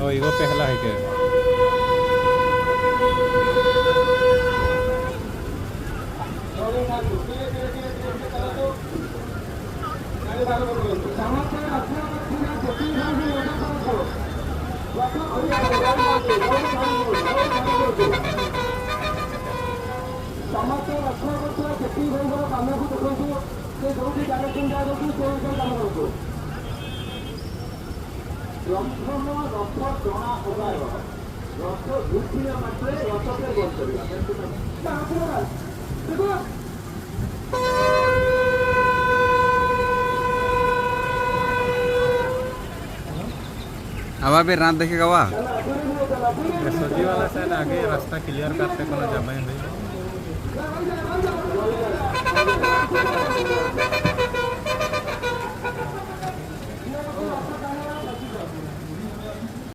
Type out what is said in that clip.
ओ इगो पहला है के ସମସ୍ତେ ରକ୍ଷଣ କରୁଥିବା ସେତିକି ଭାଇଙ୍କର କାମକୁ ଦେଖନ୍ତୁ ସେ ଯୋଉଠି ଡାଇରେକ୍ସନ ଦିଆଯାଉଛି ସେ ଅନୁସାରେ କାମ କରନ୍ତୁ। ପ୍ରଥମ ରଥ ଟଣା ହେବାର ରଥ ଉଠିବା ମାତ୍ରେ ରଥରେ ବନ୍ଦ କରିବା ଦେଖ अब अभी रात देखेगा वह सजी वाला शायद आगे रास्ता क्लियर करते को जाए भाई।